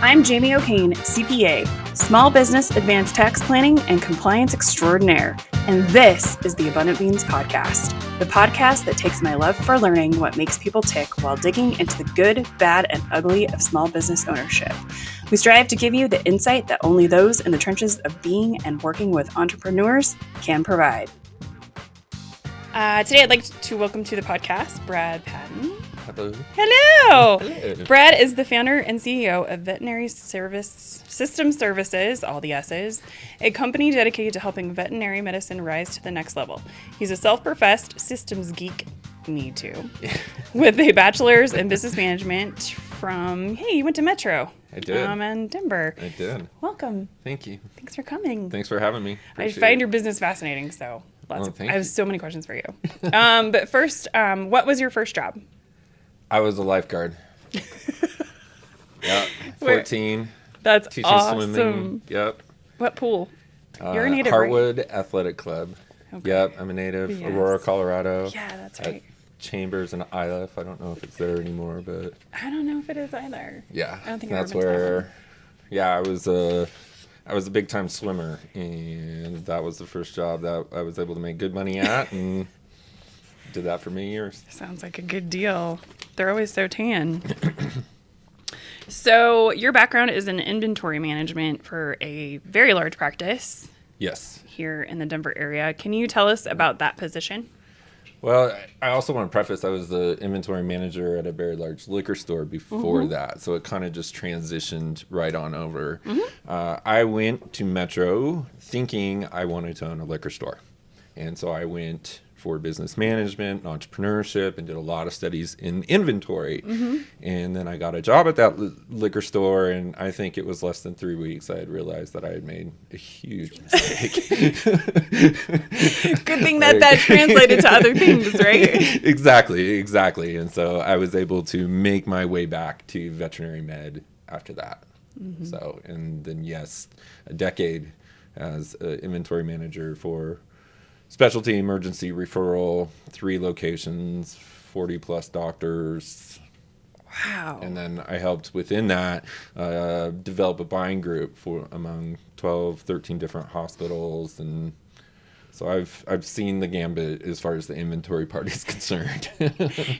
I'm Jamie O'Kane, CPA, Small Business Advanced Tax Planning and Compliance Extraordinaire, and this is the Abundant Beans Podcast, the podcast that takes my love for learning what makes people tick while digging into the good, bad, and ugly of small business ownership. We strive to give you the insight that only those in the trenches of being and working with entrepreneurs can provide. Today I'd like to welcome to the podcast Brad Patton. Hello. Hello. Hello. Brad is the founder and CEO of Veterinary System Services, all the S's, a company dedicated to helping veterinary medicine rise to the next level. He's a self-professed systems geek, me too, with a bachelor's in business management from, you went to Metro. I did. In Denver. I did. Welcome. Thank you. Thanks for coming. Thanks for having me. I find your business fascinating, so I have so many questions for you. But first, what was your first job? I was a lifeguard. Yep. 14. That's teaching awesome. Swimming. Yep. What pool? You're a native, Heartwood right? Athletic Club. Okay. Yep. I'm a native. Yes. Aurora, Colorado. Yeah, that's right. Chambers and ILF. I don't know if it's there anymore, but I don't know if it is either. yeah. I don't think that's I've ever been to where. Yeah, I was a big time swimmer, and that was the first job that I was able to make good money at, and did that for many years. Sounds like a good deal. They're always so tan. So your background is in inventory management for a very large practice. Yes. Here in the Denver area. Can you tell us about that position? Well, I also want to preface, I was the inventory manager at a very large liquor store before that, so it kind of just transitioned right on over. I went to Metro thinking I wanted to own a liquor store, and so I went for business management, entrepreneurship, and did a lot of studies in inventory. And then I got a job at that liquor store, and I think it was less than 3 weeks I had realized that I had made a huge mistake. Good thing that translated to other things, right? Exactly. And so I was able to make my way back to veterinary med after that. So, and then yes, a decade as an inventory manager for specialty emergency referral, 3 locations, 40 plus doctors. Wow. And then I helped within that develop a buying group for among 12, 13 different hospitals. And so I've seen the gambit as far as the inventory part is concerned.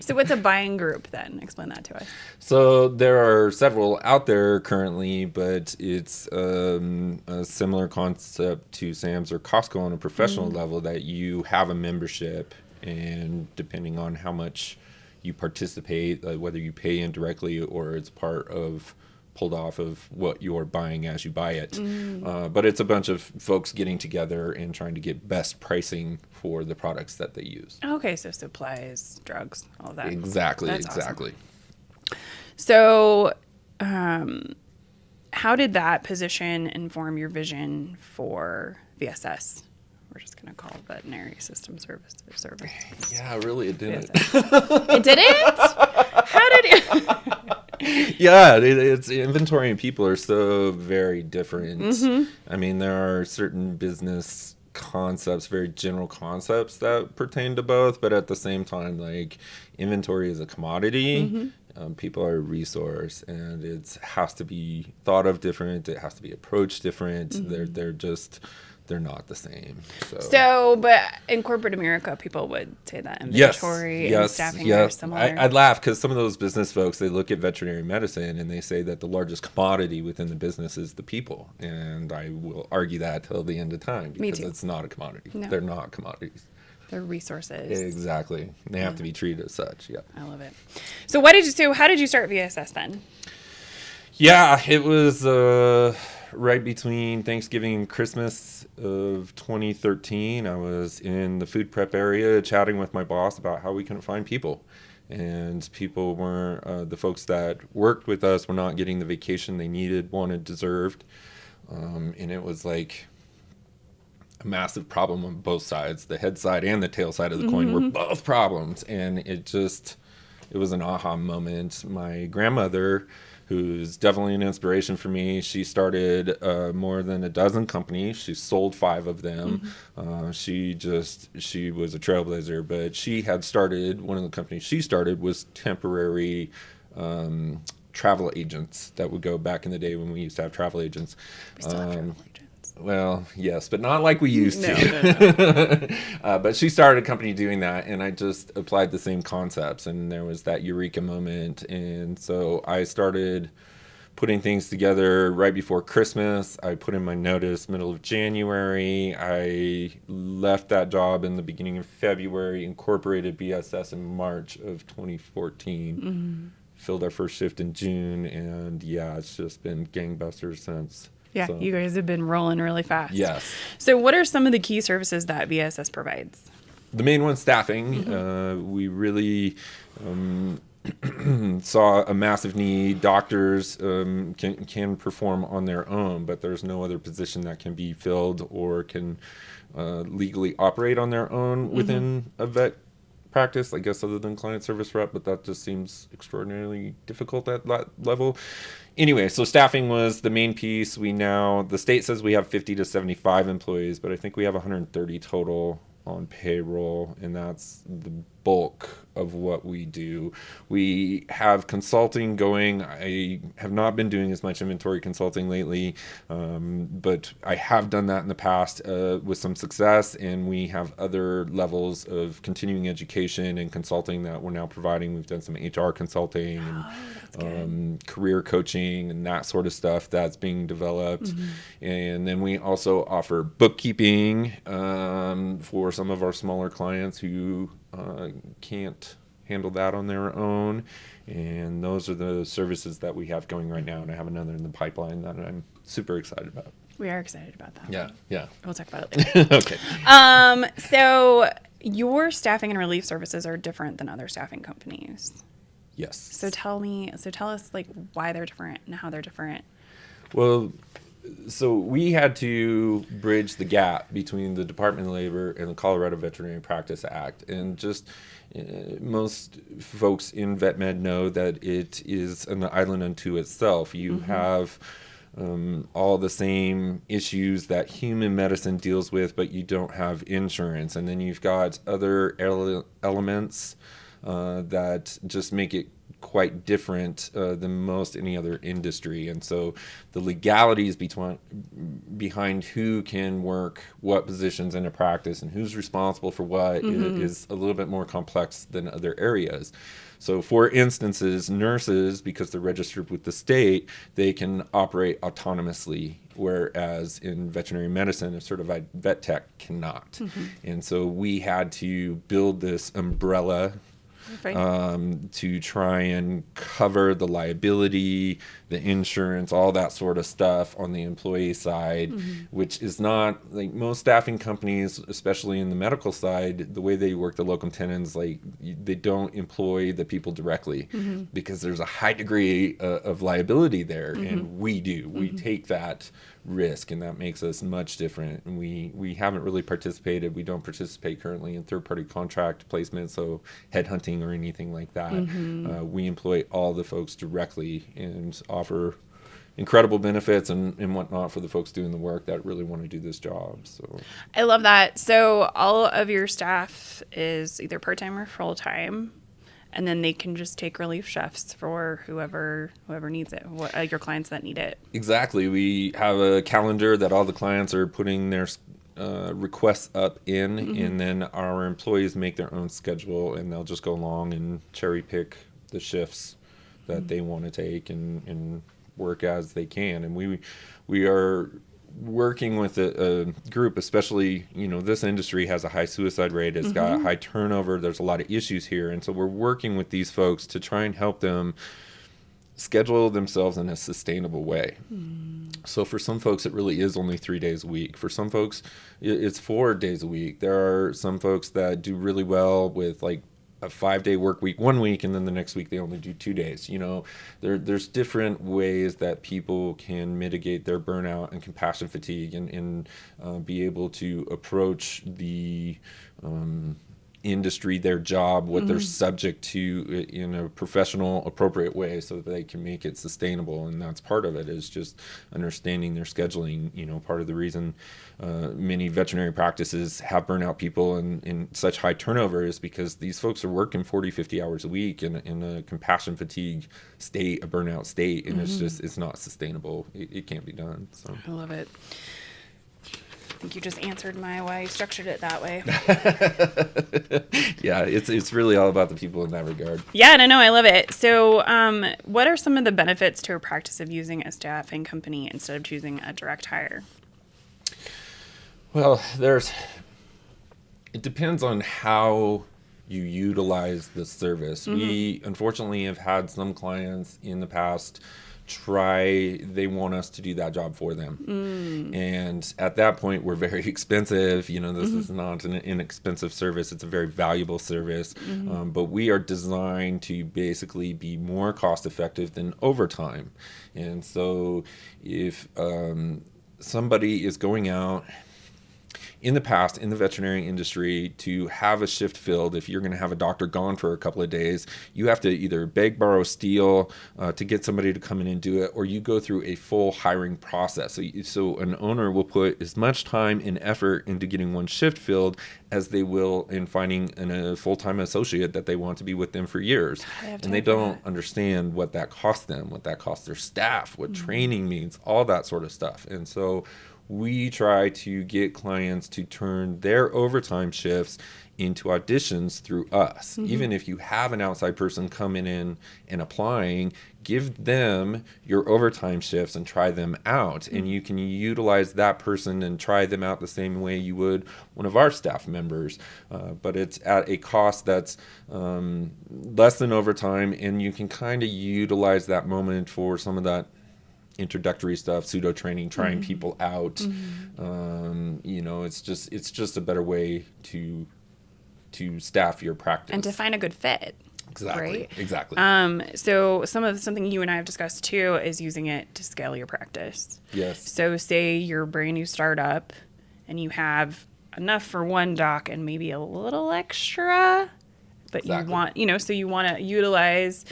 So what's a buying group then? Explain that to us. So there are several out there currently, but it's a similar concept to Sam's or Costco on a professional level, that you have a membership, and depending on how much you participate, whether you pay indirectly or it's pulled off of what you're buying as you buy it. But it's a bunch of folks getting together and trying to get best pricing for the products that they use. Okay, so supplies, drugs, all of that. Exactly. Awesome. So how did that position inform your vision for VSS? We're just going to call it Veterinary System Service. Yeah, really, it didn't. It didn't? How did it? Yeah, it's inventory and people are so very different. I mean, there are certain business concepts, very general concepts that pertain to both, but at the same time, like, inventory is a commodity. People are a resource, and it has to be thought of different. It has to be approached different. They're not the same. So, but in corporate America, people would say that inventory and staffing are similar. I'd laugh because some of those business folks, they look at veterinary medicine and they say that the largest commodity within the business is the people. And I will argue that till the end of time, because it's not a commodity. No. They're not commodities. They're resources. Exactly. They have to be treated as such. Yeah. I love it. So how did you start VSS then? Yeah, it was right between Thanksgiving and Christmas of 2013. I was in the food prep area chatting with my boss about how we couldn't find people. And people weren't, the folks that worked with us were not getting the vacation they needed, wanted, deserved. And it was like a massive problem on both sides. The head side and the tail side of the coin were both problems. And it was an aha moment. My grandmother, who's definitely an inspiration for me. She started more than a dozen companies. She sold 5 of them. She was a trailblazer, but she had started, one of the companies she started was temporary travel agents that would go back in the day when we used to have travel agents. We still have travel agents. Well, yes, but not like we used No. But she started a company doing that, and I just applied the same concepts, and there was that eureka moment. And so I started putting things together right before Christmas. I put in my notice middle of January. I left that job in the beginning of February, incorporated BSS in March of 2014, filled our first shift in June, and yeah, it's just been gangbusters since. Yeah, So, you guys have been rolling really fast. yes. So what are some of the key services that VSS provides? The main one, staffing. We really saw a massive need. Doctors can perform on their own, but there's no other position that can be filled or can legally operate on their own within a vet practice, I guess, other than client service rep, but that just seems extraordinarily difficult at that level. Anyway, so staffing was the main piece. The state says we have 50 to 75 employees, but I think we have 130 total on payroll, and that's the bulk of what we do. We have consulting going. I have not been doing as much inventory consulting lately, but I have done that in the past with some success, and we have other levels of continuing education and consulting that we're now providing. We've done some HR consulting and career coaching and that sort of stuff that's being developed. And then we also offer bookkeeping for some of our smaller clients who can't handle that on their own, and those are the services that we have going right now, and I have another in the pipeline that I'm super excited about. We are excited about that. Yeah. We'll talk about it later. Okay. So your staffing and relief services are different than other staffing companies. Yes. So tell us like why they're different and how they're different. Well, so we had to bridge the gap between the Department of Labor and the Colorado Veterinary Practice Act. And just most folks in vet med know that it is an island unto itself. You have all the same issues that human medicine deals with, but you don't have insurance. And then you've got other elements that just make it quite different than most any other industry. And so the legalities behind who can work what positions in a practice and who's responsible for what is a little bit more complex than other areas. So for instances, nurses, because they're registered with the state, they can operate autonomously, whereas in veterinary medicine, a certified vet tech cannot. And so we had to build this umbrella to try and cover the liability, the insurance, all that sort of stuff on the employee side, which is not like most staffing companies, especially in the medical side, the way they work the locum tenens, like they don't employ the people directly because there's a high degree of liability there, and we do. We take that risk, and that makes us much different. And we haven't really participated. We don't participate currently in third-party contract placement, so headhunting or anything like that. We employ all the folks directly and offer incredible benefits and whatnot for the folks doing the work that really want to do this job. So I love that. So all of your staff is either part-time or full-time, and then they can just take relief shifts for whoever needs it, your clients that need it. Exactly. We have a calendar that all the clients are putting their requests up in, and then our employees make their own schedule, and they'll just go along and cherry pick the shifts that they want to take and work as they can. And we are working with a group, especially, this industry has a high suicide rate. It's got a high turnover. There's a lot of issues here. And so we're working with these folks to try and help them schedule themselves in a sustainable way. So for some folks, it really is only 3 days a week. For some folks, it's 4 days a week. There are some folks that do really well with like a 5-day work week 1 week, and then the next week they only do 2 days. There's different ways that people can mitigate their burnout and compassion fatigue and be able to approach the industry, their job, what they're subject to in a professional, appropriate way so that they can make it sustainable. And that's part of it, is just understanding their scheduling. Part of the reason many veterinary practices have burnout people and such high turnover is because these folks are working 40, 50 hours a week in a compassion fatigue state, a burnout state. And it's not sustainable. It can't be done. So I love it. I think you just answered why you structured it that way. Yeah, it's really all about the people in that regard. Yeah, no, I love it. So what are some of the benefits to a practice of using a staffing company instead of choosing a direct hire? Well, it depends on how you utilize the service. We unfortunately have had some clients in the past they want us to do that job for them. And at that point, we're very expensive. This is not an inexpensive service. It's a very valuable service. But we are designed to basically be more cost effective than overtime. And so if somebody is going out, in the past, in the veterinary industry, to have a shift filled, if you're going to have a doctor gone for a couple of days, you have to either beg, borrow, steal to get somebody to come in and do it, or you go through a full hiring process. So an owner will put as much time and effort into getting one shift filled as they will in finding a full-time associate that they want to be with them for years. And they don't understand what that costs them, what that costs their staff, what training means, all that sort of stuff. And so we try to get clients to turn their overtime shifts into auditions through us. Even if you have an outside person coming in and applying, give them your overtime shifts and try them out. And you can utilize that person and try them out the same way you would one of our staff members. But it's at a cost that's less than overtime, and you can kind of utilize that moment for some of that introductory stuff, pseudo training, trying people out. It's just a better way to staff your practice and to find a good fit. Exactly. Right? Exactly. So something you and I have discussed too is using it to scale your practice. Yes. So say you're a brand new startup and you have enough for one doc and maybe a little extra, but Exactly. you want to utilize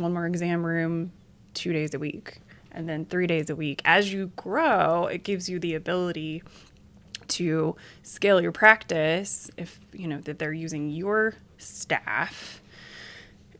one more exam room 2 days a week and then 3 days a week. As you grow, it gives you the ability to scale your practice if that they're using your staff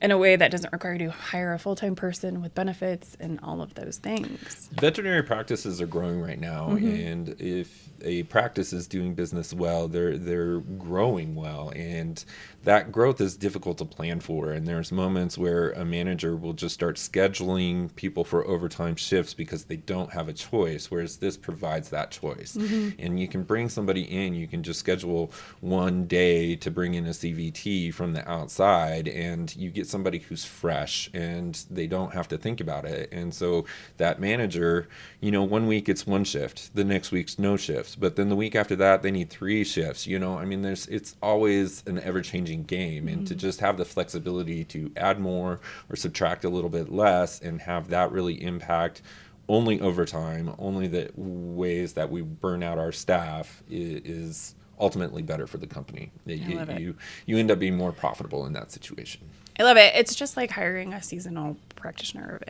in a way that doesn't require you to hire a full-time person with benefits and all of those things. Veterinary practices are growing right now, and if a practice is doing business well, they're growing well, and that growth is difficult to plan for. And there's moments where a manager will just start scheduling people for overtime shifts because they don't have a choice, whereas this provides that choice. And you can bring somebody in, you can just schedule one day to bring in a CVT from the outside, and you get somebody who's fresh and they don't have to think about it. And so that manager, 1 week it's one shift, the next week's no shifts, but then the week after that they need 3 shifts. It's always an ever-changing game, and to just have the flexibility to add more or subtract a little bit less and have that really impact only overtime, only the ways that we burn out our staff is ultimately better for the company. You end up being more profitable in that situation. I love it. It's just like hiring a seasonal practitioner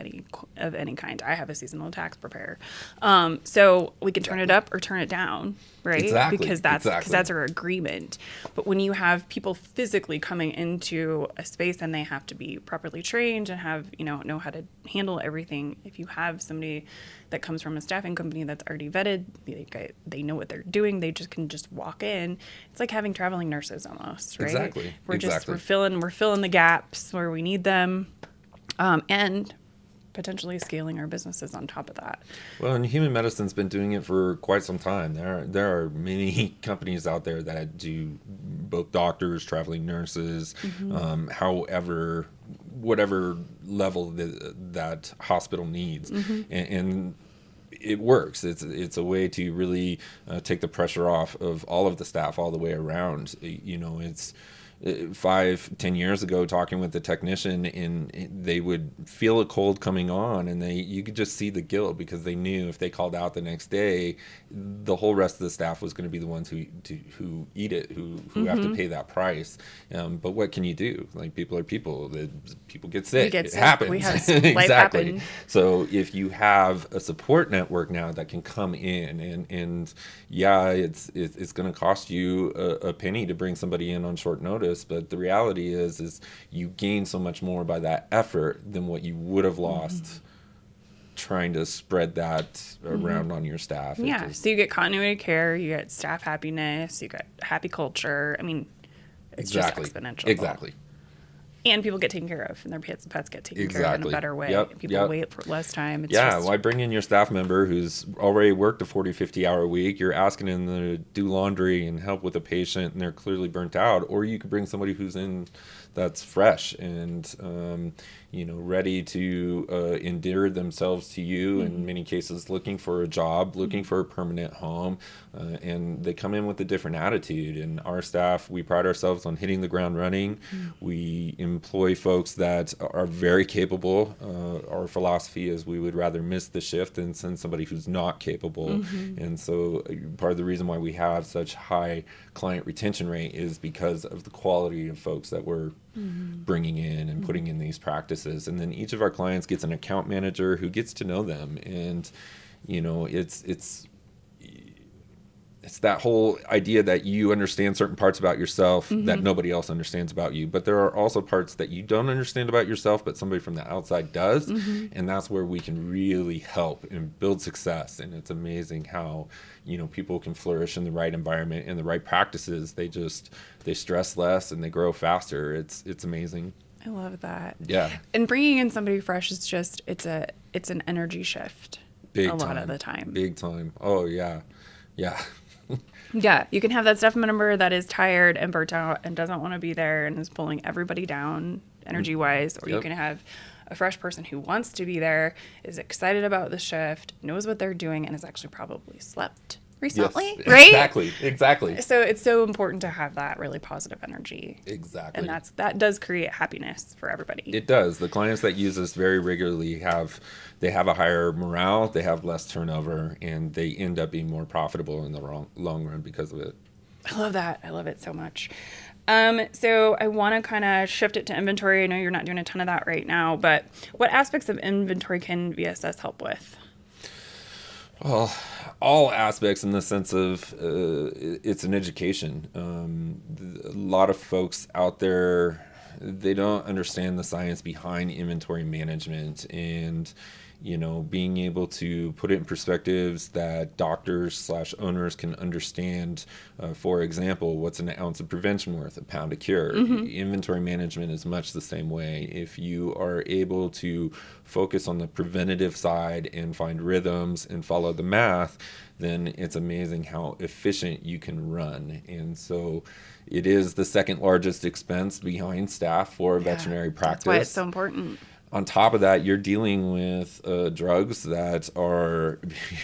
of any kind. I have a seasonal tax preparer, so we can turn it up or turn it down, right? Exactly. Because that's our agreement. But when you have people physically coming into a space and they have to be properly trained and have know how to handle everything, if you have somebody that comes from a staffing company that's already vetted, they know what they're doing, they can just walk in. It's like having traveling nurses almost, right? Exactly. We're filling the gaps where we need them, and potentially scaling our businesses on top of that. Well, and human medicine's been doing it for quite some time. There are many companies out there that do both doctors, traveling nurses, whatever level that hospital needs, and it works. It's a way to really take the pressure off of all of the staff all the way around. 5-10 years ago talking with the technician, and they would feel a cold coming on, and you could just see the guilt because they knew if they called out the next day, the whole rest of the staff was going to be the ones who eat it, who have to pay that price. But what can you do? Like, people are people. People get sick. It happens. We have exactly. Life happen. So if you have a support network now that can come in, and yeah, it's going to cost you a penny to bring somebody in on short notice. But the reality is you gain so much more by that effort than what you would have lost trying to spread that around on your staff. Yeah. So you get continuity of care, you get staff happiness, you get happy culture. I mean, it's just exponential. Exactly. And people get taken care of, and their pets get taken care of in a better way. Yep. People wait for less time. It's why bring in your staff member who's already worked a 40, 50-hour week? You're asking them to do laundry and help with a patient, and they're clearly burnt out. Or you could bring somebody who's that's fresh and ready to endear themselves to you, in many cases looking for a job, looking for a permanent home, and they come in with a different attitude. And our staff, we pride ourselves on hitting the ground running. We employ folks that are very capable. Our philosophy is we would rather miss the shift than send somebody who's not capable. And so part of the reason why we have such high client retention rate is because of the quality of folks that we're bringing in and putting in these practices. And then each of our clients gets an account manager who gets to know them. And it's that whole idea that you understand certain parts about yourself that nobody else understands about you. But there are also parts that you don't understand about yourself, but somebody from the outside does. And that's where we can really help and build success. And it's amazing how, people can flourish in the right environment and the right practices. They stress less and they grow faster. It's amazing. I love that. Yeah. And bringing in somebody fresh is just, it's an energy shift. Big a time. lot of the time. Big time. Oh, yeah. Yeah. Yeah, you can have that staff member that is tired and burnt out and doesn't want to be there and is pulling everybody down energy-wise, or you can have a fresh person who wants to be there, is excited about the shift, knows what they're doing, and has actually probably slept recently, yes, right? Exactly. So it's so important to have that really positive energy. Exactly. And that does create happiness for everybody. It does. The clients that use us very regularly have a higher morale, they have less turnover, and they end up being more profitable in the long run because of it. I love that. I love it so much. So I want to kind of shift it to inventory. I know you're not doing a ton of that right now, but what aspects of inventory can VSS help with? Well, all aspects in the sense of it's an education. A lot of folks out there, they don't understand the science behind inventory management, and being able to put it in perspectives that doctors/owners can understand. For example, what's an ounce of prevention worth? A pound of cure. Inventory management is much the same way. If you are able to focus on the preventative side and find rhythms and follow the math, then it's amazing how efficient you can run. And so it is the second largest expense behind staff for veterinary practice. That's why it's so important. On top of that, you're dealing with drugs that are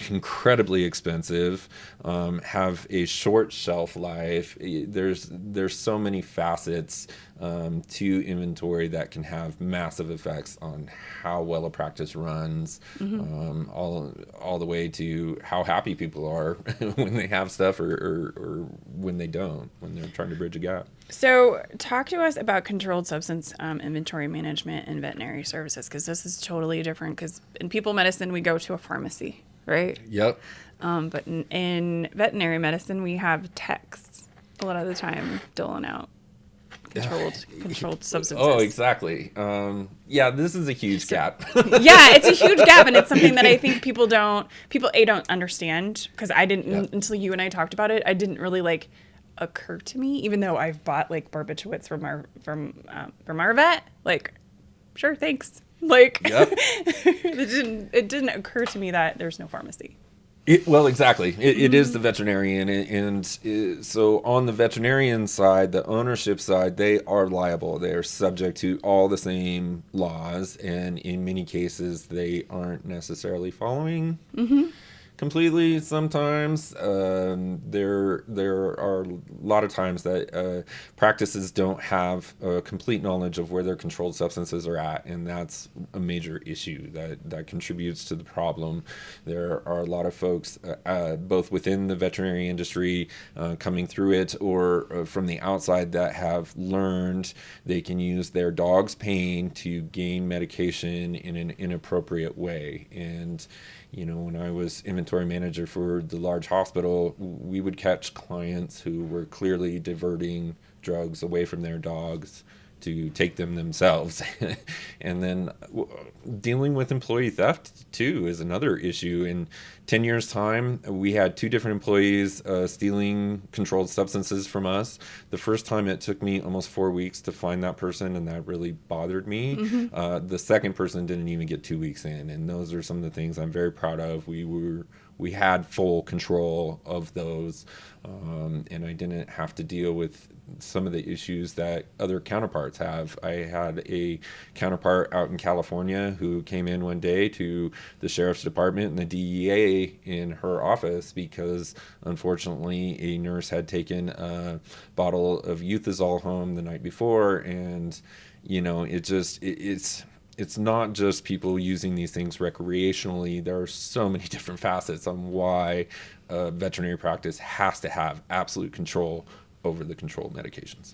incredibly expensive, have a short shelf life. There's so many facets to inventory that can have massive effects on how well a practice runs, all the way to how happy people are when they have stuff or when they don't, when they're trying to bridge a gap. So talk to us about controlled substance inventory management and veterinary services, because this is totally different, because in people medicine, we go to a pharmacy, right? Yep. But in veterinary medicine, we have techs a lot of the time doling out controlled substances. Oh, exactly. This is a huge gap. Yeah, it's a huge gap, and it's something that I think people don't understand, because I didn't until you and I talked about it. I didn't really occur to me, even though I've bought barbiturates from our vet. Sure, thanks. It didn't occur to me that there's no pharmacy. Exactly. It is the veterinarian. And so on the veterinarian side, the ownership side, they are liable. They are subject to all the same laws. And in many cases, they aren't necessarily following completely. Sometimes there are a lot of times that practices don't have complete knowledge of where their controlled substances are at, and that's a major issue that contributes to the problem. There are a lot of folks, both within the veterinary industry, coming through it, or from the outside, that have learned they can use their dog's pain to gain medication in an inappropriate way. And when I was inventory manager for the large hospital, we would catch clients who were clearly diverting drugs away from their dogs to take them themselves. And then dealing with employee theft too is another issue. In 10 years time, we had 2 different employees stealing controlled substances from us. The first time, it took me almost 4 weeks to find that person, and that really bothered me. The second person didn't even get 2 weeks in, and those are some of the things I'm very proud of. We had full control of those, and I didn't have to deal with some of the issues that other counterparts have. I had a counterpart out in California who came in one day to the sheriff's department and the DEA in her office because, unfortunately, a nurse had taken a bottle of Euthazol home the night before, and it's not just people using these things recreationally. There are so many different facets on why veterinary practice has to have absolute control over the controlled medications.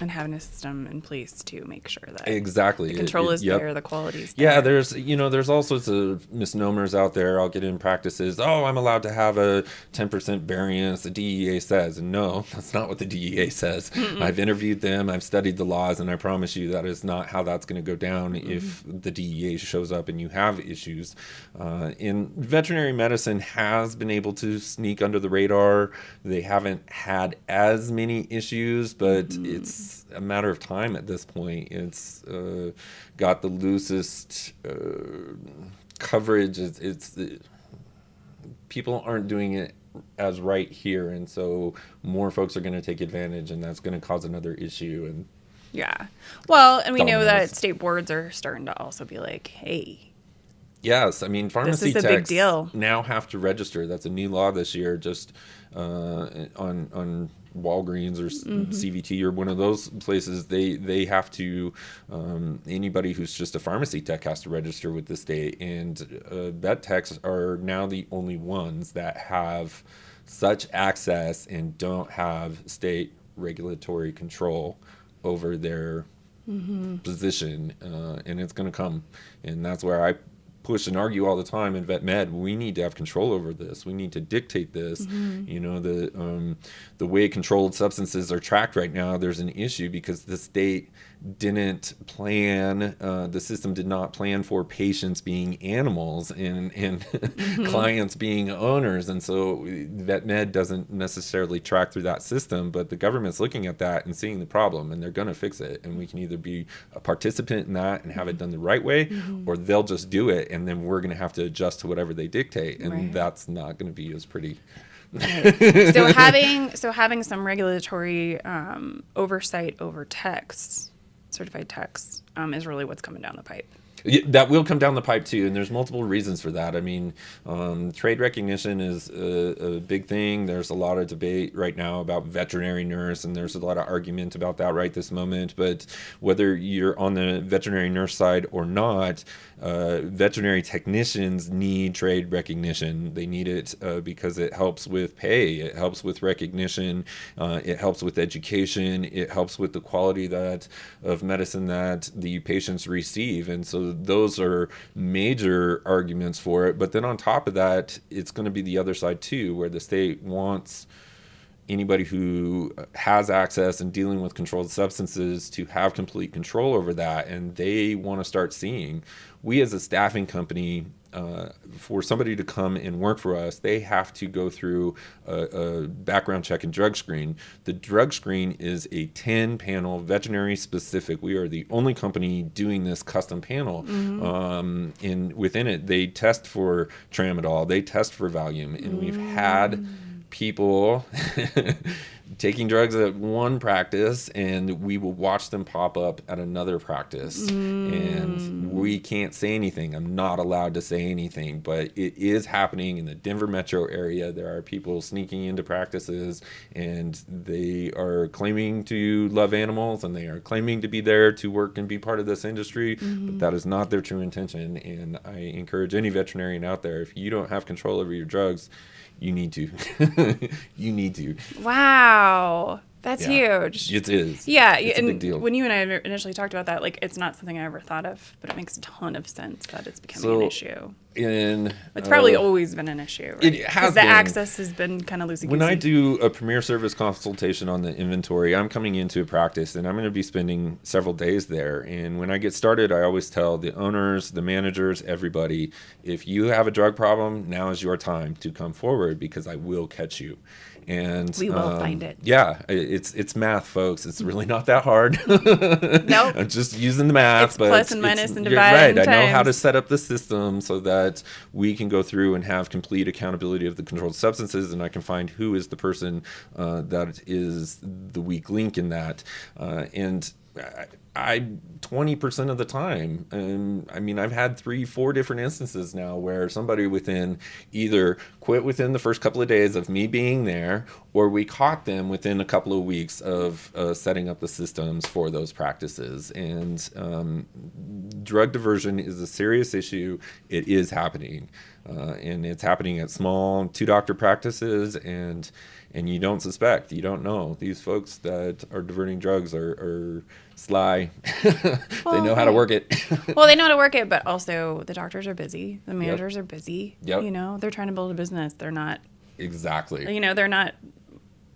And having a system in place to make sure that exactly the control is there, the quality is there. Yeah, there's all sorts of misnomers out there. I'll get in practices. Oh, I'm allowed to have a 10% variance. The DEA says, and no, that's not what the DEA says. I've interviewed them. I've studied the laws, and I promise you that is not how that's going to go down if the DEA shows up and you have issues. In veterinary medicine has been able to sneak under the radar. They haven't had as many issues, but it's a matter of time at this point. It's got the loosest coverage. It's people aren't doing it as right here, and so more folks are going to take advantage, and that's going to cause another issue. And well, and we know that state boards are starting to also be like, hey. Yes, I mean, pharmacy techs big deal. Now have to register. That's a new law this year, just on Walgreens or CVT or one of those places. They have to, anybody who's just a pharmacy tech has to register with the state, and vet techs are now the only ones that have such access and don't have state regulatory control over their position, and it's going to come. And that's where I push and argue all the time in vet med. We need to have control over this. We need to dictate this. The way controlled substances are tracked right now, there's an issue because the state didn't plan, the system did not plan for patients being animals and clients being owners. And so vet med doesn't necessarily track through that system, but the government's looking at that and seeing the problem, and they're going to fix it. And we can either be a participant in that and have it done the right way, or they'll just do it, and then we're going to have to adjust to whatever they dictate. And that's not going to be as pretty. Right. So having some regulatory oversight over techs, certified techs, is really what's coming down the pipe. That will come down the pipe too, and there's multiple reasons for that. I mean, trade recognition is a big thing. There's a lot of debate right now about veterinary nurse, and there's a lot of argument about that right this moment. But whether you're on the veterinary nurse side or not, veterinary technicians need trade recognition. They need it because it helps with pay, it helps with recognition, it helps with education, it helps with the quality of medicine that the patients receive. And so those are major arguments for it. But then on top of that, it's going to be the other side too, where the state wants anybody who has access and dealing with controlled substances to have complete control over that. And they want to start seeing, we as a staffing company, for somebody to come and work for us, they have to go through a background check and drug screen. The drug screen is a 10-panel, veterinary specific. We are the only company doing this custom panel. And within it, they test for tramadol, they test for Valium, and we've had people taking drugs at one practice, and we will watch them pop up at another practice. And we can't say anything. I'm not allowed to say anything, but it is happening in the Denver metro area. There are people sneaking into practices, and they are claiming to love animals, and they are claiming to be there to work and be part of this industry, but that is not their true intention. And I encourage any veterinarian out there, if you don't have control over your drugs, you need to. You need to. Wow. That's huge. It is. Yeah. It's a big deal. When you and I initially talked about that, like, it's not something I ever thought of, but it makes a ton of sense that it's becoming an issue. It's probably always been an issue, right? It has the been. access has been kind of loosey-goosey. When I do a premier service consultation on the inventory, I'm coming into a practice, and I'm going to be spending several days there. And when I get started, I always tell the owners, the managers, everybody, if you have a drug problem, now is your time to come forward, because I will catch you. And we will find it. Yeah, it's math, folks. It's really not that hard. Nope. I'm just using the math. It's but plus and minus and divide. Right. And I know how to times. set up the system so that we can go through and have complete accountability of the controlled substances, and I can find who is the person that is the weak link in that. And I 20% of the time, I mean, I've had 3-4 different instances now where somebody within either quit within the first couple of days of me being there, or we caught them within a couple of weeks of setting up the systems for those practices. And drug diversion is a serious issue. It is happening, and it's happening at small 2-doctor practices, and you don't suspect, you don't know. These folks that are diverting drugs are sly. They know how to work it. Well, they know how to work it, but also the doctors are busy. The managers are busy. Yep. You know, they're trying to build a business. They're not. Exactly. You know, they're not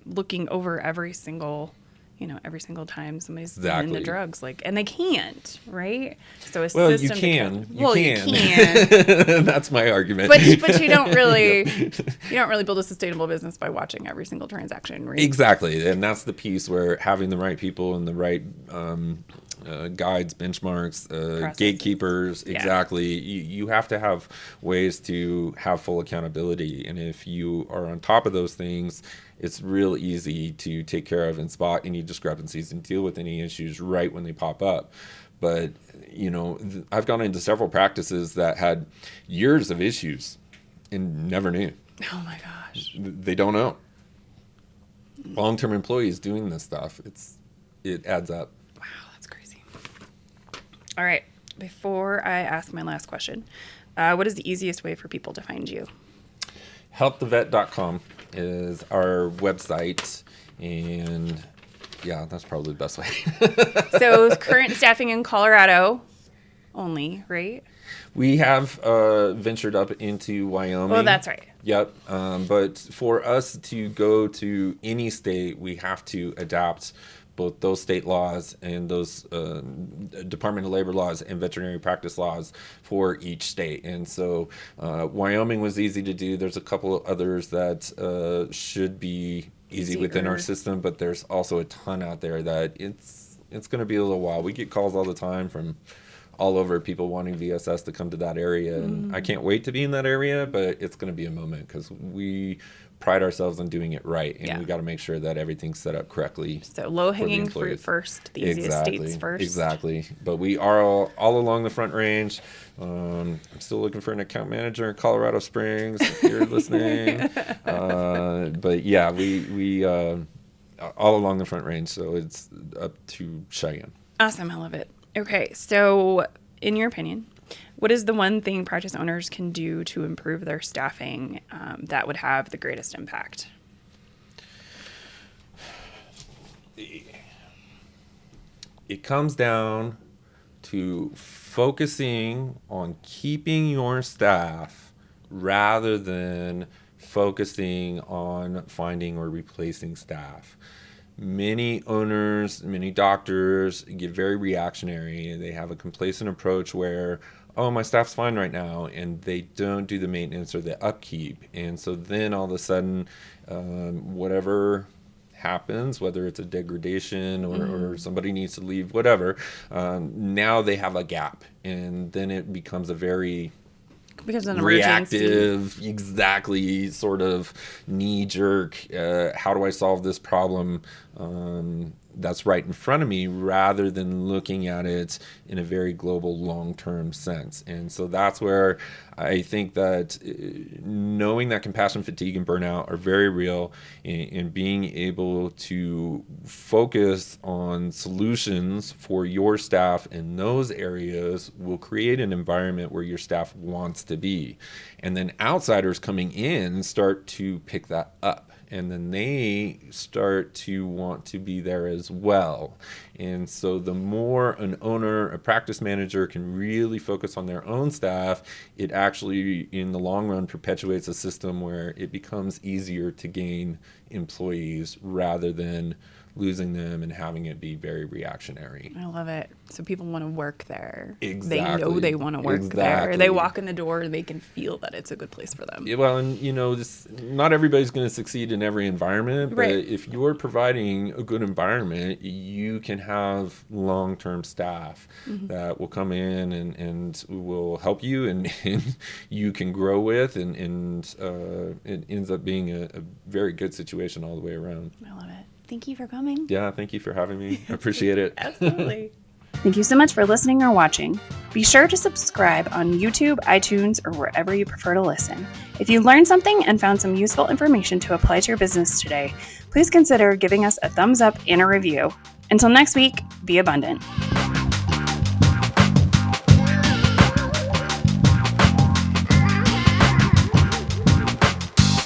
looking over every single time somebody's into drugs, like, and they can't, right? So you can. You can. That's my argument. But you don't really build a sustainable business by watching every single transaction, right? Exactly, and that's the piece where having the right people and the right guides, benchmarks, gatekeepers, exactly. You have to have ways to have full accountability, and if you are on top of those things, it's real easy to take care of and spot any discrepancies and deal with any issues right when they pop up. But, you know, I've gone into several practices that had years of issues and never knew. Oh my gosh. They don't know. Long-term employees doing this stuff, it adds up. Wow, that's crazy. All right. Before I ask my last question, what is the easiest way for people to find you? Helpthevet.com is our website, and yeah, that's probably the best way. So current staffing in Colorado only, right? We have ventured up into Wyoming. Oh, that's right. Yep. But for us to go to any state, we have to adapt both those state laws and those Department of Labor laws and veterinary practice laws for each state. And so Wyoming was easy to do. There's a couple of others that should be easy within our system, but there's also a ton out there that it's going to be a little while. We get calls all the time from all over, people wanting VSS to come to that area. And I can't wait to be in that area, but it's going to be a moment because we pride ourselves on doing it right, and we got to make sure that everything's set up correctly. So low-hanging fruit first, the easiest states first. Exactly. But we are all along the Front Range. I'm still looking for an account manager in Colorado Springs, if you're listening. But yeah, we all along the Front Range, so it's up to Cheyenne. Awesome. I love it. Okay, so in your opinion, what is the one thing practice owners can do to improve their staffing that would have the greatest impact? It comes down to focusing on keeping your staff rather than focusing on finding or replacing staff. Many owners, many doctors get very reactionary. They have a complacent approach where, oh, my staff's fine right now, and they don't do the maintenance or the upkeep. And so then all of a sudden, whatever happens, whether it's a degradation or somebody needs to leave, whatever, now they have a gap. And then it becomes a very Because of an emergency. Reactive, exactly, sort of knee-jerk, how do I solve this problem that's right in front of me, rather than looking at it in a very global, long-term sense. And so that's where I think that knowing that compassion fatigue and burnout are very real, and being able to focus on solutions for your staff in those areas will create an environment where your staff wants to be. And then outsiders coming in start to pick that up. And then they start to want to be there as well. And so the more an owner, a practice manager can really focus on their own staff, it actually, in the long run, perpetuates a system where it becomes easier to gain employees rather than losing them and having it be very reactionary. I love it. So people want to work there. Exactly. They know they want to work there. They walk in the door and they can feel that it's a good place for them. Yeah, well, and not everybody's going to succeed in every environment, but right. If you're providing a good environment, you can have long-term staff that will come in and will help you, and you can grow with, and it ends up being a very good situation all the way around. I love it. Thank you for coming. Yeah, thank you for having me. I appreciate it. Absolutely. Thank you so much for listening or watching. Be sure to subscribe on YouTube, iTunes, or wherever you prefer to listen. If you learned something and found some useful information to apply to your business today, please consider giving us a thumbs up and a review. Until next week, be abundant.